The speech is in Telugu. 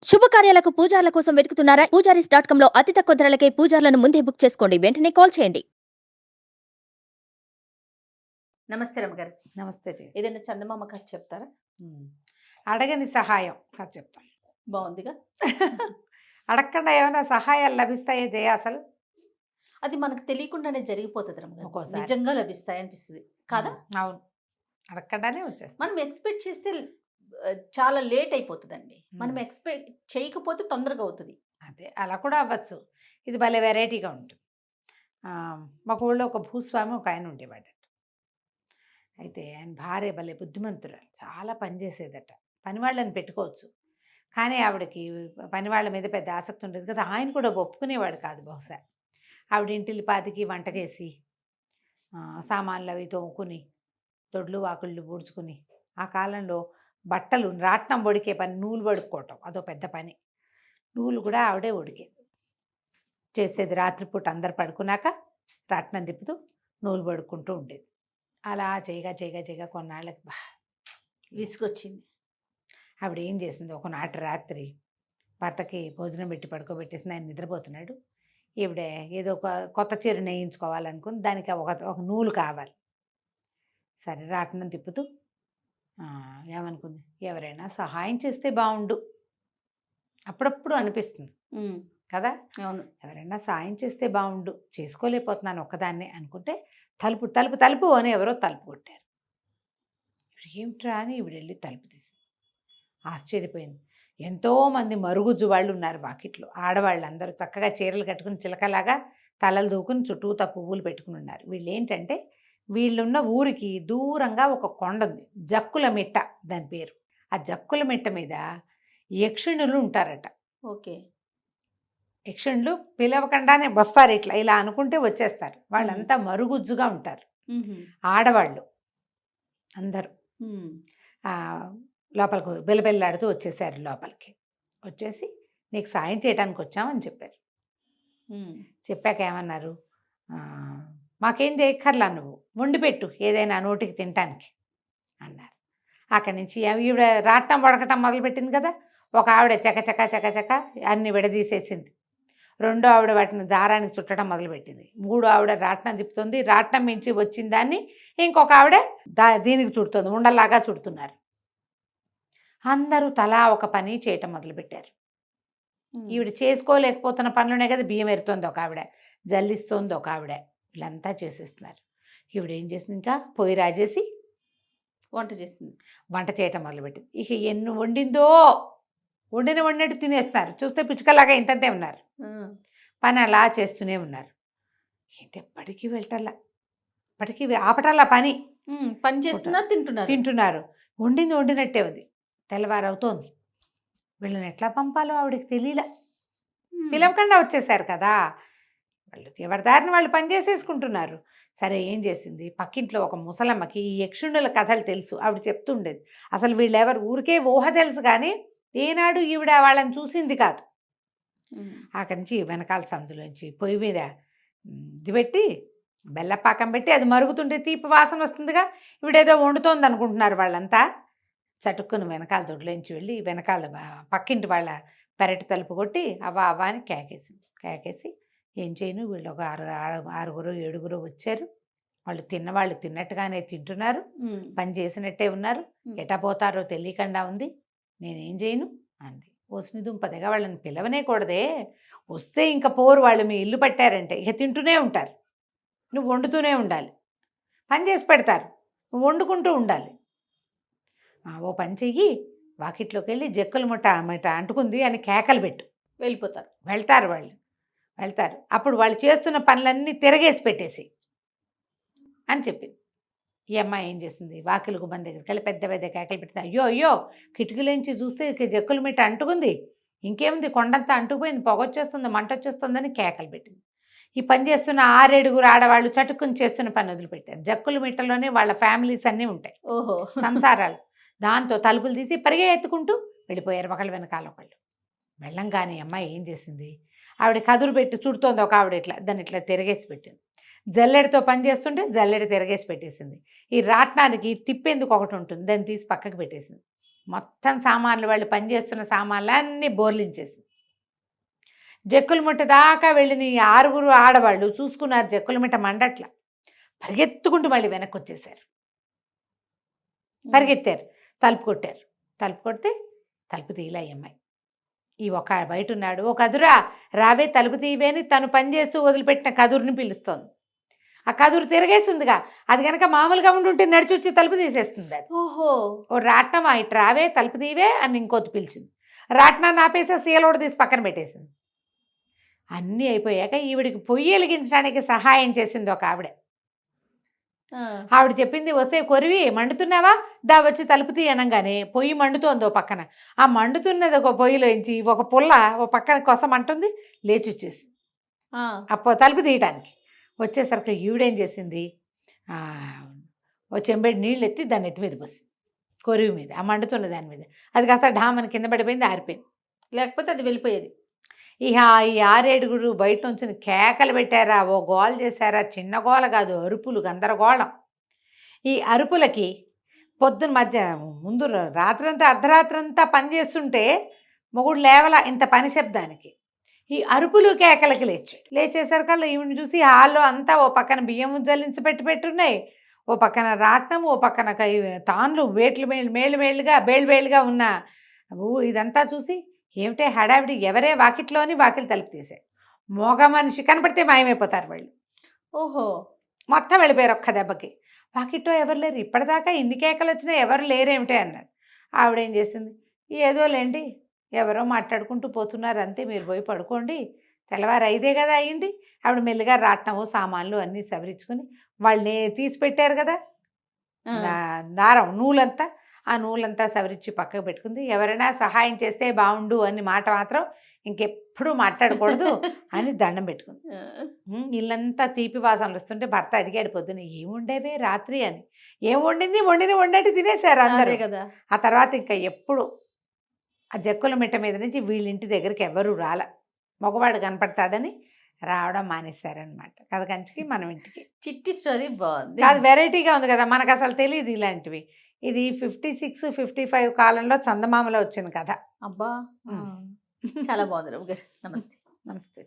శుభకార్యాలకు పూజార్ల కోసం వెతుకుతున్నారా? పూజారీస్.com లో అతి తక్కువ ధరలకే పూజార్లను ముందే బుక్ చేసుకోండి. వెంటనే కాల్ చేయండి. నమస్తే రమ్మగారు. నమస్తే జీ. ఏదైనా చందమామ కథ చెప్తారా? అడగని సహాయం కథ చెప్తాను. బాగుందిగా. అడగకుండా ఏమైనా సహాయాలు లభిస్తాయా జయ? అసలు అది మనకు తెలియకుండానే జరిగిపోతుంది రమ్మగారు. ఒక్కోసారి. నిజంగా లభిస్తాయి అనిపిస్తుంది కాదా? అవును, అడగకుండానే వచ్చేస్తాం. మనం ఎక్స్పెక్ట్ చేస్తే చాలా లేట్ అయిపోతుందండి. మనం ఎక్స్పెక్ట్ చేయకపోతే తొందరగా అవుతుంది. అదే అలా కూడా అవ్వచ్చు. ఇది భలే వెరైటీగా ఉంటుంది. మాకు ఊళ్ళో ఒక భూస్వామి ఒక ఆయన ఉండేవాడట. అయితే ఆయన భార్య భలే బుద్ధిమంతురాలు, చాలా పనిచేసేదట. పనివాళ్ళని పెట్టుకోవచ్చు, కానీ ఆవిడకి పనివాళ్ళ మీద పెద్ద ఆసక్తి ఉండేది కదా. ఆయన కూడా ఒప్పుకునేవాడు కాదు బహుశా. ఆవిడ ఇంటిల్లి పాతికి వంట చేసి సామాన్లు అవి తోముకుని దొడ్లు వాకుళ్ళు పూడ్చుకుని, ఆ కాలంలో బట్టలు రాట్నం వడికే పని, నూలు వడుక్కోవటం అదో పెద్ద పని. నూలు కూడా ఆవిడే వడికేది చేసేది. రాత్రిపూట అందరు పడుకున్నాక రాట్నం తిప్పుతూ నూలు వడుక్కుంటూ ఉండేది. అలా చేయగా చేయగా చేయగా కొన్నాళ్ళకి విసుగొచ్చింది. ఆవిడ ఏం చేసింది, ఒకనాటి రాత్రి భర్తకి భోజనం పెట్టి పడుకోబెట్టేసింది. ఆయన నిద్రపోతున్నాడు. ఈవిడ ఏదో ఒక కొత్త చీర నేయించుకోవాలనుకుంది. దానికి ఒక నూలు కావాలి. సరే రాట్నం తిప్పుతూ ఏమనుకుంది, ఎవరైనా సహాయం చేస్తే బాగుండు. అప్పుడప్పుడు అనిపిస్తుంది కదా, అవును. ఎవరైనా సాయం చేస్తే బాగుండు, చేసుకోలేకపోతున్నాను ఒక్కదాన్నే అనుకుంటే తలుపు తలుపు తలుపు అని ఎవరో తలుపు కొట్టారు. ఇప్పుడు ఏమిట్రా అని ఈవిడ వెళ్ళి తలుపు తీసింది. ఆశ్చర్యపోయింది. ఎంతోమంది మరుగుజ్జు వాళ్ళు ఉన్నారు వాకిట్లో. ఆడవాళ్ళందరూ చక్కగా చీరలు కట్టుకుని చిలకలాగా తలలు దూకుని చుట్టూతా పువ్వులు పెట్టుకుని ఉన్నారు. వీళ్ళు ఏంటంటే, వీళ్ళున్న ఊరికి దూరంగా ఒక కొండ ఉంది, జక్కుల మిట్ట దాని పేరు. ఆ జక్కుల మిట్ట మీద యక్షిణులు ఉంటారట. ఓకే. యక్షిణులు పిలవకుండానే వస్తారు, ఇట్లా ఇలా అనుకుంటే వచ్చేస్తారు. వాళ్ళంతా మరుగుజ్జుగా ఉంటారు, ఆడవాళ్ళు అందరూ. లోపలికి బెల్లబెల్లాడుతూ వచ్చేసారు. లోపలికి వచ్చేసి నీకు సాయం చేయడానికి వచ్చామని చెప్పారు. చెప్పాక ఏమన్నారు, మాకేం చేయక్కర్లా, నువ్వు వండి పెట్టు ఏదైనా నోటికి తినటానికి అన్నారు. అక్కడి నుంచి ఈవిడ రాట్నం వడకటం మొదలుపెట్టింది కదా. ఒక ఆవిడ చకచక చకచక అన్ని విడదీసేసింది. రెండో ఆవిడ వాటిని దారానికి చుట్టడం మొదలుపెట్టింది. మూడో ఆవిడ రాట్నం తిప్పుతుంది. రాట్నం మించి వచ్చిన దాన్ని ఇంకొక ఆవిడ దీనికి చుడుతుంది, ఉండలాగా చుడుతున్నారు. అందరూ తలా ఒక పని చేయటం మొదలుపెట్టారు. ఈవిడ చేసుకోలేకపోతున్న పనులునే కదా, బియ్యం ఎరుతోంది ఒక ఆవిడ, జల్లిస్తోంది ఒక ఆవిడ, వీళ్ళంతా చేసేస్తున్నారు. ఈవిడ ఏం చేసింది, ఇంకా పొయ్యి రాజేసి వంట చేసింది. వంట చేయటం మొదలుపెట్టింది. ఇక ఎన్ని వండిందో వండినట్టు తినేస్తున్నారు. చూస్తే పిచ్చుకలాగా ఇంతంతే ఉన్నారు. పని అలా చేస్తూనే ఉన్నారు. ఏంటి ఎప్పటికీ వెళ్ళటల్లా, ఇప్పటికీ ఆపటల్లా పని. పని చేస్తున్నా తింటున్నారు. వండినట్టే ఉంది. తెల్లవారవుతోంది. వీళ్ళని ఎట్లా పంపాలో ఆవిడకి తెలియలే. పిలవకుండా వచ్చేసారు కదా, వాళ్ళు ఎవరి దారిని వాళ్ళు పని చేసేసుకుంటున్నారు. సరే ఏం చేసింది, పక్కింట్లో ఒక ముసలమ్మకి ఈ యక్షుణుల కథలు తెలుసు. ఆవిడ చెప్తుండేది. అసలు వీళ్ళెవరు ఊరికే ఊహ తెలుసు, కానీ ఏనాడు ఈవిడ వాళ్ళని చూసింది కాదు. అక్కడి నుంచి వెనకాల సందులోంచి పొయ్యి మీద ఇది పెట్టి బెల్లపాకం పెట్టి అది మరుగుతుంటే తీపి వాసన వస్తుందిగా. ఈవిడేదో వండుతోంది అనుకుంటున్నారు వాళ్ళంతా. చటుక్కుని వెనకాల దొడ్లోంచి వెళ్ళి వెనకాల పక్కింటి వాళ్ళ పెరటి తలుపు కొట్టి అవ్వ అవ్వ అని కేకేసి ఏం చేయను, వీళ్ళు ఒక ఆరుగురు ఏడుగురు వచ్చారు. వాళ్ళు తిన్నట్టుగానే తింటున్నారు, పని చేసినట్టే ఉన్నారు, ఎటా పోతారో తెలియకుండా ఉంది, నేనేం చేయను అంది. ఓసిని దుంపదగా వాళ్ళని పిలవనే కూడదే, వస్తే ఇంకా పోరు, వాళ్ళు మీ ఇల్లు పట్టారంటే ఇక తింటూనే ఉంటారు. నువ్వు వండుతూనే ఉండాలి, పని చేసి పెడతారు, నువ్వు వండుకుంటూ ఉండాలి. ఓ పని చెయ్యి, వాకిట్లోకి వెళ్ళి జక్కుల ముట్ట అంటుకుంది అని కేకలు పెట్టు, వెళ్తారు వాళ్ళు. అప్పుడు వాళ్ళు చేస్తున్న పనులన్నీ తిరగేసి పెట్టేసి అని చెప్పింది. ఈ అమ్మాయి ఏం చేసింది, వాకిలి గుమ్మం దగ్గరికి వెళ్ళి పెద్ద పెద్ద కేకలు పెట్టింది. అయ్యో కిటికీలోంచి చూస్తే జక్కుల మిట్ట అంటుకుంది, ఇంకేముంది కొండంతా అంటుకుపోయింది, పొగొచ్చేస్తుంది, మంట వచ్చేస్తుందని కేకలు పెట్టింది. ఈ పని చేస్తున్న 6-7 ఆడవాళ్ళు చటుక్కుని చేస్తున్న పని వదిలిపెట్టారు. జక్కుల మిట్టలోనే వాళ్ళ ఫ్యామిలీస్ అన్నీ ఉంటాయి, ఓహో సంసారాలు. దాంతో తలుపులు తీసి పరిగెత్తుకుంటూ వెళ్ళిపోయారు ఒకళ్ళు వెనకాల ఒకళ్ళు. వెళ్ళంగానే అమ్మాయి ఏం చేసింది, ఆవిడ కదురు పెట్టి చుడుతోంది ఒక ఆవిడ, దాన్ని ఇట్లా తిరగేసి పెట్టింది. జల్లెడితో పని చేస్తుంటే జల్లెడి తిరగేసి పెట్టేసింది. ఈ రాట్నానికి తిప్పేందుకు ఒకటి ఉంటుంది, దాన్ని తీసి పక్కకు పెట్టేసింది. మొత్తం సామాన్లు, వాళ్ళు పనిచేస్తున్న సామాన్లు అన్నీ బోర్లించేసింది. జక్కుల ముట్ట దాకా వెళ్ళిన ఈ 6 ఆడవాళ్ళు చూసుకున్నారు, జక్కుల ముట్ట మండట్ల. పరిగెత్తుకుంటూ మళ్ళీ వెనక్కి వచ్చేసారు. పరిగెత్తారు, తలుపు కొట్టారు. తలుపు కొడితే తలుపు తీయలే ఈ అమ్మాయి. ఈ ఒక బయట ఉన్నాడు, "ఓ కదురా రావే తలుపు తీయవే" అని తను పనిచేస్తూ వదిలిపెట్టిన కదురుని పిలుస్తోంది. ఆ కదురు తిరగేస్తుందిగా, అది కనుక మామూలుగా ఉండుంటే నడిచొచ్చి తలుపు తీసేస్తుంది అది. ఓహో. ఓ రాట్నం ఇటు రావే తలుపు తీవే అని ఇంకోటి పిలిచింది. రాట్నాన్ని ఆపేసి సీలోడు తీసి పక్కన పెట్టేసింది. అన్నీ అయిపోయాక ఈవిడికి పొయ్యి వెలిగించడానికి సహాయం చేసింది ఒక ఆవిడ. ఆవిడ చెప్పింది, "వస్తే కొరివి మండుతున్నావా, దా వచ్చి తలుపు తీ" అనగానే పొయ్యి మండుతోంది ఓ పక్కన. ఆ మండుతున్నది ఒక పొయ్యిలోంచి ఒక పుల్ల ఓ పక్కన కోసం అంటుంది, లేచి వచ్చేసి తలుపు తీయటానికి వచ్చేసరికి ఈవిడేం చేసింది, ఓ చెంబేడు నీళ్ళు ఎత్తి దాన్ని ఎత్తి మీద పోసి కొరివి మీద, ఆ మండుతున్న దాని మీద. అది కాస్త ఢామని కింద పడిపోయింది, ఆరిపోయింది. లేకపోతే అది వెళ్ళిపోయేది. ఇక ఈ 6 బయట నుంచి కేకలు పెట్టారా, ఓ గోల చేశారా, చిన్న గోల కాదు, అరుపులు గందరగోళం. ఈ అరుపులకి పొద్దున ముందు రాత్రంతా అర్ధరాత్రంతా పని చేస్తుంటే మొగుడు లేవల ఇంత పని శబ్దానికి. ఈ అరుపులు కేకలకి లేచేసరికల్లా ఈవిని చూసి హాల్లో అంతా ఓ పక్కన బియ్యం జల్లించి పెట్టున్నాయి, ఓ పక్కన రాట్నం, ఓ పక్కన తాన్లు వేట్లు మేలుగా బేలుగా ఉన్న ఇదంతా చూసి, ఏమిటే హడావిడి, ఎవరే వాకిట్లోని వాకిలి తలుపు తీసే, మోగ మనిషి కనపడితే మాయమైపోతారు వాళ్ళు. ఓహో. మొత్తం వెళ్ళిపోయారు ఒక్క దెబ్బకి. వాకిట్లో ఎవరు లేరు, ఇప్పటిదాకా ఇన్ని కేకలు వచ్చినా ఎవరు లేరేమిటే అన్నారు. ఆవిడేం చేసింది, ఏదో లేండి ఎవరో మాట్లాడుకుంటూ పోతున్నారు అంతే, మీరు పోయి పడుకోండి, తెల్లవారు 5 కదా అయింది. ఆవిడ మెల్లిగా రాట్నము సామాన్లు అన్నీ సవరించుకొని, వాళ్ళని తీసి పెట్టారు కదా దారం నూలంతా, ఆ నూలంతా సవరించి పక్కకు పెట్టుకుంది. ఎవరైనా సహాయం చేస్తే బాగుండు అని మాట మాత్రం ఇంకెప్పుడు మాట్లాడకూడదు అని దండం పెట్టుకుంది. ఇల్లంతా తీపి వాసనలు వస్తుంటే భర్త అడిగాడు పొద్దున, "ఏముండేవే రాత్రి" అని. ఏం వండింది, వండేటి తినేశారు అందరూ కదా. ఆ తర్వాత ఇంకా ఎప్పుడు ఆ జక్కుల మిట్ట మీద నుంచి వీళ్ళింటి దగ్గరికి ఎవరు రాల, మగవాడు కనపడతాడని రావడం మానేశారనమాట. కథ కంచికి మనం ఇంటికి. చిట్టి స్టోరీ బాగుంది, అది వెరైటీగా ఉంది కదా, మనకు అసలు తెలియదు ఇలాంటివి. ఇది 56, 55 కాలంలో చందమామలో వచ్చిన కథ. అబ్బా. చాలా బాగుంది రవి గారు. నమస్తే. నమస్తే.